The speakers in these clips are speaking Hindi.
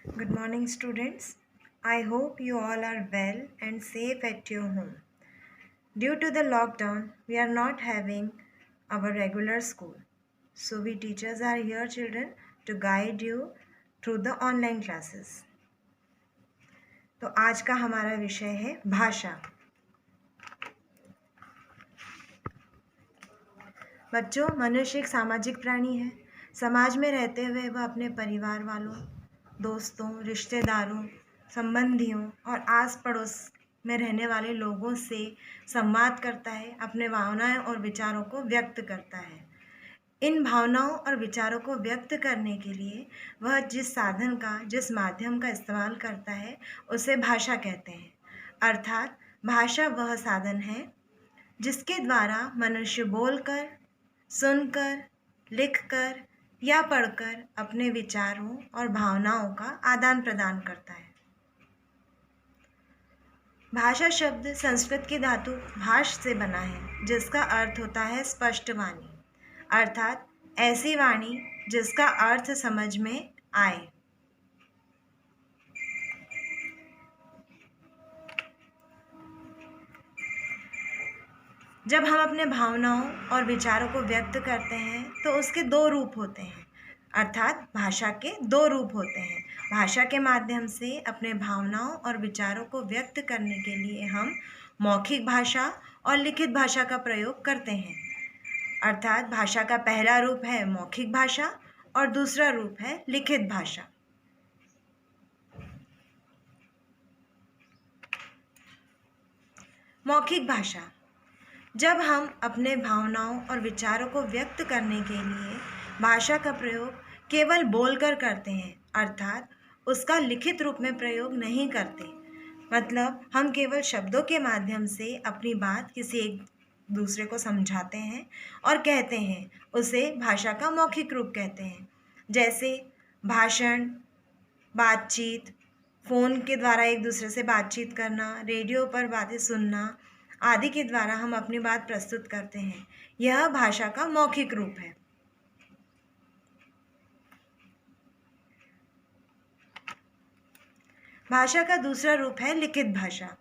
Good morning, students. I hope you all are well and safe at your home. Due to the lockdown, we are not having our regular school. So, we teachers are here, children, to guide you through the online classes. तो आज का हमारा विषय है भाषा। बच्चों, मनुष्य एक सामाजिक प्राणी है। समाज में रहते हुए वह अपने परिवार वालों, दोस्तों, रिश्तेदारों, संबंधियों और आस पड़ोस में रहने वाले लोगों से संवाद करता है, अपने भावनाएं और विचारों को व्यक्त करता है। इन भावनाओं और विचारों को व्यक्त करने के लिए वह जिस साधन का, जिस माध्यम का इस्तेमाल करता है, उसे भाषा कहते हैं। अर्थात भाषा वह साधन है जिसके द्वारा मनुष्य बोलकर, सुनकर, लिखकर या पढ़कर अपने विचारों और भावनाओं का आदान प्रदान करता है। भाषा शब्द संस्कृत की धातु भाष से बना है, जिसका अर्थ होता है स्पष्ट वाणी, अर्थात ऐसी वाणी जिसका अर्थ समझ में आए। जब हम अपने भावनाओं और विचारों को व्यक्त करते हैं तो उसके दो रूप होते हैं, अर्थात भाषा के दो रूप होते हैं। भाषा के माध्यम से अपने भावनाओं और विचारों को व्यक्त करने के लिए हम मौखिक भाषा और लिखित भाषा का प्रयोग करते हैं। अर्थात भाषा का पहला रूप है मौखिक भाषा और दूसरा रूप है लिखित भाषा। मौखिक भाषा, जब हम अपने भावनाओं और विचारों को व्यक्त करने के लिए भाषा का प्रयोग केवल बोलकर करते हैं, अर्थात उसका लिखित रूप में प्रयोग नहीं करते। मतलब हम केवल शब्दों के माध्यम से अपनी बात किसी एक दूसरे को समझाते हैं और कहते हैं, उसे भाषा का मौखिक रूप कहते हैं। जैसे भाषण, बातचीत, फ़ोन के द्वारा एक दूसरे से बातचीत करना, रेडियो पर बातें सुनना आदि के द्वारा हम अपनी बात प्रस्तुत करते हैं। यह भाषा का मौखिक रूप है। भाषा का दूसरा रूप है लिखित भाषा।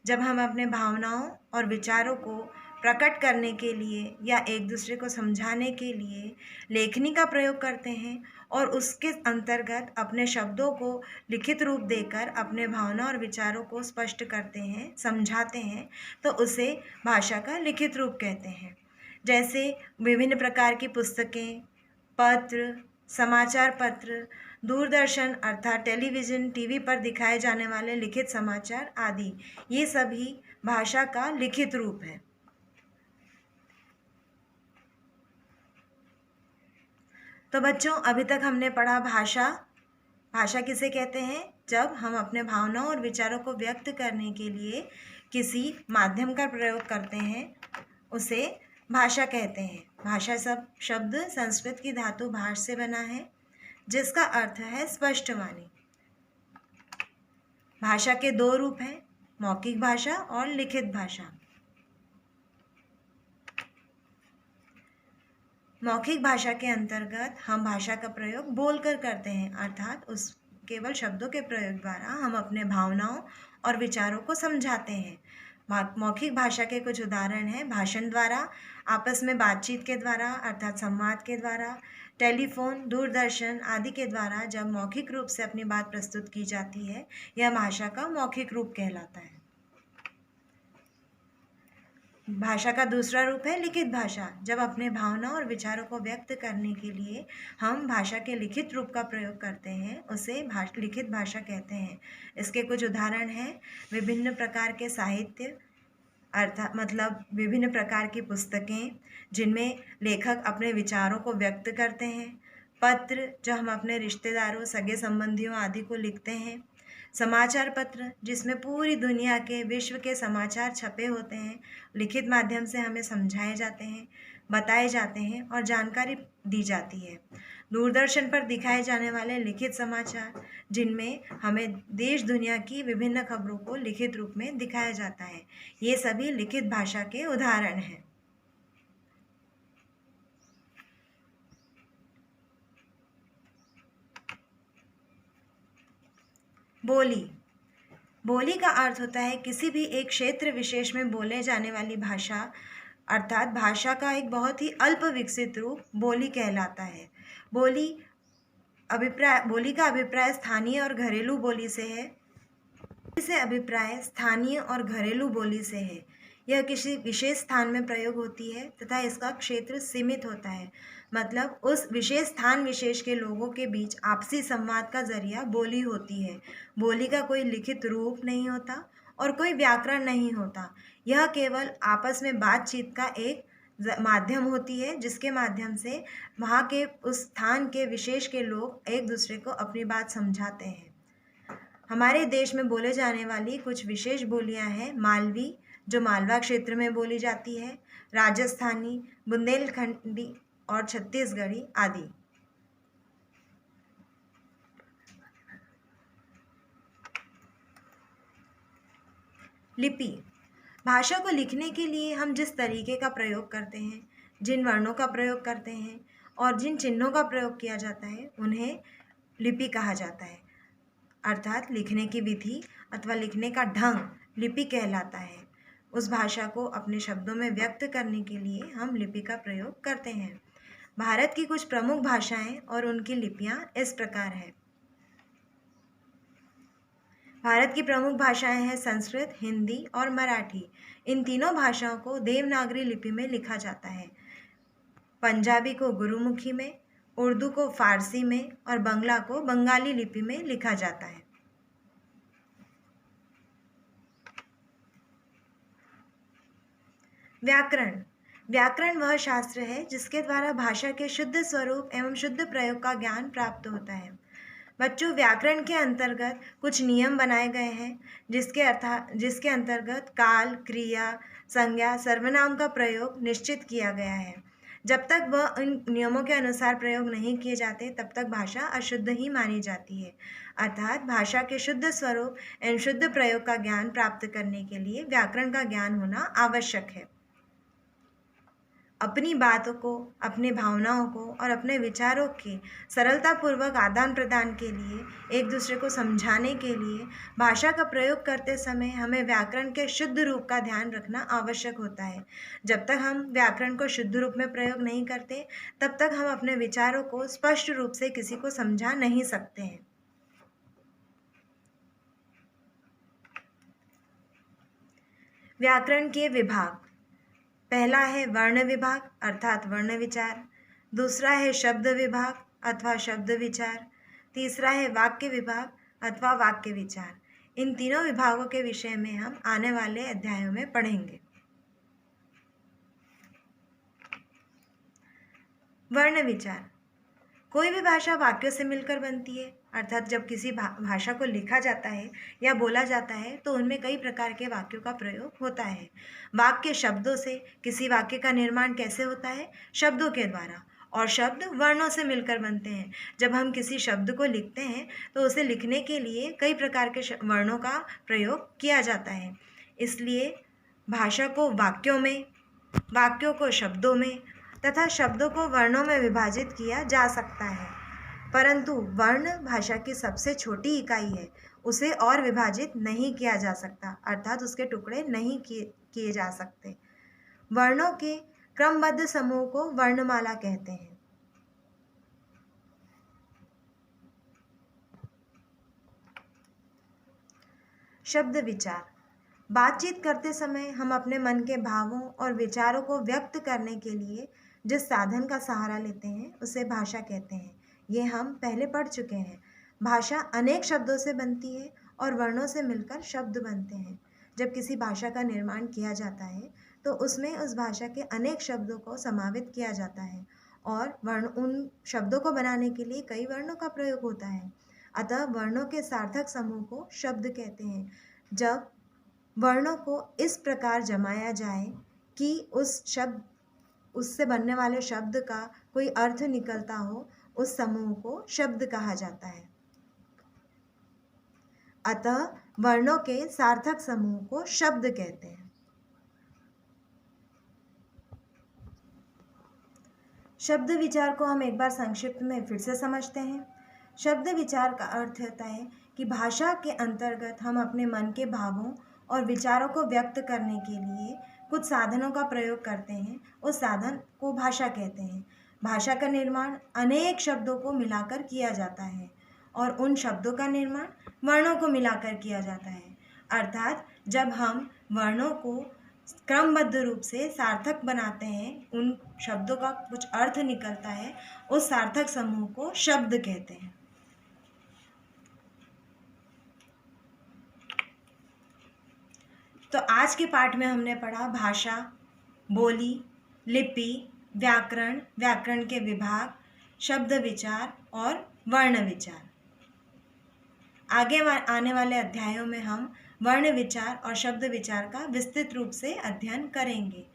जब हम अपने भावनाओं और विचारों को प्रकट करने के लिए या एक दूसरे को समझाने के लिए लेखनी का प्रयोग करते हैं और उसके अंतर्गत अपने शब्दों को लिखित रूप देकर अपने भावना और विचारों को स्पष्ट करते हैं, समझाते हैं, तो उसे भाषा का लिखित रूप कहते हैं। जैसे विभिन्न प्रकार की पुस्तकें, पत्र, समाचार पत्र, दूरदर्शन अर्थात टेलीविज़न, टीवी पर दिखाए जाने वाले लिखित समाचार आदि, ये सभी भाषा का लिखित रूप है। तो बच्चों, अभी तक हमने पढ़ा भाषा। भाषा किसे कहते हैं? जब हम अपने भावनाओं और विचारों को व्यक्त करने के लिए किसी माध्यम का प्रयोग करते हैं, उसे भाषा कहते हैं। भाषा शब्द संस्कृत की धातु भाष से बना है, जिसका अर्थ है स्पष्ट वाणी। भाषा के दो रूप हैं, मौखिक भाषा और लिखित भाषा। मौखिक भाषा के अंतर्गत हम भाषा का प्रयोग बोलकर करते हैं, अर्थात उस केवल शब्दों के प्रयोग द्वारा हम अपने भावनाओं और विचारों को समझाते हैं। मौखिक भाषा के कुछ उदाहरण हैं भाषण द्वारा, आपस में बातचीत के द्वारा अर्थात संवाद के द्वारा, टेलीफोन, दूरदर्शन आदि के द्वारा जब मौखिक रूप से अपनी बात प्रस्तुत की जाती है, यह भाषा का मौखिक रूप कहलाता है। भाषा का दूसरा रूप है लिखित भाषा। जब अपने भावना और विचारों को व्यक्त करने के लिए हम भाषा के लिखित रूप का प्रयोग करते हैं, उसे लिखित भाषा कहते हैं। इसके कुछ उदाहरण हैं विभिन्न प्रकार के साहित्य, अर्थात मतलब विभिन्न प्रकार की पुस्तकें जिनमें लेखक अपने विचारों को व्यक्त करते हैं, पत्र जो हम अपने रिश्तेदारों, सगे संबंधियों आदि को लिखते हैं, समाचार पत्र जिसमें पूरी दुनिया के, विश्व के समाचार छपे होते हैं, लिखित माध्यम से हमें समझाए जाते हैं, बताए जाते हैं और जानकारी दी जाती है। दूरदर्शन पर दिखाए जाने वाले लिखित समाचार जिनमें हमें देश दुनिया की विभिन्न खबरों को लिखित रूप में दिखाया जाता है, ये सभी लिखित भाषा के उदाहरण हैं। बोली। बोली का अर्थ होता है किसी भी एक क्षेत्र विशेष में बोले जाने वाली भाषा, अर्थात भाषा का एक बहुत ही अल्प विकसित रूप बोली कहलाता है। बोली का अभिप्राय स्थानीय और घरेलू बोली से है। इसे अभिप्राय स्थानीय और घरेलू बोली से है। यह किसी विशेष स्थान में प्रयोग होती है तथा इसका क्षेत्र सीमित होता है। मतलब उस विशेष स्थान विशेष के लोगों के बीच आपसी संवाद का जरिया बोली होती है। बोली का कोई लिखित रूप नहीं होता और कोई व्याकरण नहीं होता। यह केवल आपस में बातचीत का एक माध्यम होती है, जिसके माध्यम से वहाँ के उस स्थान के विशेष के लोग एक दूसरे को अपनी बात समझाते हैं। हमारे देश में बोले जाने वाली कुछ विशेष बोलियां हैं। मालवी, जो मालवा क्षेत्र में बोली जाती है, राजस्थानी, बुंदेलखंडी और छत्तीसगढ़ी आदि। लिपि। भाषा को लिखने के लिए हम जिस तरीके का प्रयोग करते हैं, जिन वर्णों का प्रयोग करते हैं और जिन चिन्हों का प्रयोग किया जाता है, उन्हें लिपि कहा जाता है। अर्थात लिखने की विधि अथवा लिखने का ढंग लिपि कहलाता है। उस भाषा को अपने शब्दों में व्यक्त करने के लिए हम लिपि का प्रयोग करते हैं। भारत की कुछ प्रमुख भाषाएं और उनकी लिपियां इस प्रकार है। भारत की प्रमुख भाषाएं हैं संस्कृत, हिंदी और मराठी। इन तीनों भाषाओं को देवनागरी लिपि में लिखा जाता है। पंजाबी को गुरुमुखी में, उर्दू को फारसी में और बंगला को बंगाली लिपि में लिखा जाता है। व्याकरण। व्याकरण वह शास्त्र है जिसके द्वारा भाषा के शुद्ध स्वरूप एवं शुद्ध प्रयोग का ज्ञान प्राप्त होता है। बच्चों, व्याकरण के अंतर्गत कुछ नियम बनाए गए हैं, जिसके अंतर्गत काल, क्रिया, संज्ञा, सर्वनाम का प्रयोग निश्चित किया गया है। जब तक वह इन नियमों के अनुसार प्रयोग नहीं किए जाते, तब तक भाषा अशुद्ध ही मानी जाती है। अर्थात भाषा के शुद्ध स्वरूप एवं शुद्ध प्रयोग का ज्ञान प्राप्त करने के लिए व्याकरण का ज्ञान होना आवश्यक है। अपनी बातों को, अपनी भावनाओं को और अपने विचारों के सरलतापूर्वक आदान प्रदान के लिए, एक दूसरे को समझाने के लिए भाषा का प्रयोग करते समय हमें व्याकरण के शुद्ध रूप का ध्यान रखना आवश्यक होता है। जब तक हम व्याकरण को शुद्ध रूप में प्रयोग नहीं करते, तब तक हम अपने विचारों को स्पष्ट रूप से किसी को समझा नहीं सकते हैं। व्याकरण के विभाग। पहला है वर्ण विभाग अर्थात वर्ण विचार, दूसरा है शब्द विभाग अथवा शब्द विचार, तीसरा है वाक्य विभाग अथवा वाक्य विचार। इन तीनों विभागों के विषय में हम आने वाले अध्यायों में पढ़ेंगे। वर्ण विचार। कोई भी भाषा वाक्यों से मिलकर बनती है, अर्थात जब किसी भाषा को लिखा जाता है या बोला जाता है तो उनमें कई प्रकार के वाक्यों का प्रयोग होता है। वाक्य शब्दों से। किसी वाक्य का निर्माण कैसे होता है? शब्दों के द्वारा। और शब्द वर्णों से मिलकर बनते हैं। जब हम किसी शब्द को लिखते हैं तो उसे लिखने के लिए कई प्रकार के वर्णों का प्रयोग किया जाता है। इसलिए भाषा को वाक्यों में, वाक्यों को शब्दों में तथा शब्दों को वर्णों में विभाजित किया जा सकता है, परंतु वर्ण भाषा की सबसे छोटी इकाई है। उसे और विभाजित नहीं किया जा सकता, अर्थात उसके टुकड़े नहीं किए जा सकते। वर्णों के क्रमबद्ध समूह को वर्णमाला कहते हैं। शब्द विचार। बातचीत करते समय हम अपने मन के भावों और विचारों को व्यक्त करने के लिए जिस साधन का सहारा लेते हैं उसे भाषा कहते हैं। ये हम पहले पढ़ चुके हैं। भाषा अनेक शब्दों से बनती है और वर्णों से मिलकर शब्द बनते हैं। जब किसी भाषा का निर्माण किया जाता है तो उसमें उस भाषा के अनेक शब्दों को समावित किया जाता है और उन शब्दों को बनाने के लिए कई वर्णों का प्रयोग होता है। अतः वर्णों के सार्थक समूह को शब्द कहते हैं। जब वर्णों को इस प्रकार जमाया जाए कि उससे बनने वाले शब्द का कोई अर्थ निकलता हो, उस समूह को शब्द कहा जाता है। अतः वर्णों के सार्थक समूह को शब्द कहते हैं। शब्द विचार को हम एक बार संक्षिप्त में फिर से समझते हैं। शब्द विचार का अर्थ होता है कि भाषा के अंतर्गत हम अपने मन के भावों और विचारों को व्यक्त करने के लिए कुछ साधनों का प्रयोग करते हैं। उस साधन को भाषा कहते हैं। भाषा का निर्माण अनेक शब्दों को मिलाकर किया जाता है और उन शब्दों का निर्माण वर्णों को मिलाकर किया जाता है। अर्थात जब हम वर्णों को क्रमबद्ध रूप से सार्थक बनाते हैं, उन शब्दों का कुछ अर्थ निकलता है, उस सार्थक समूह को शब्द कहते हैं। तो आज के पाठ में हमने पढ़ा भाषा, बोली, लिपि, व्याकरण, व्याकरण के विभाग, शब्द विचार और वर्ण विचार। आगे आने वाले अध्यायों में हम वर्ण विचार और शब्द विचार का विस्तृत रूप से अध्ययन करेंगे।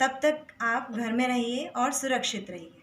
तब तक आप घर में रहिए और सुरक्षित रहिए।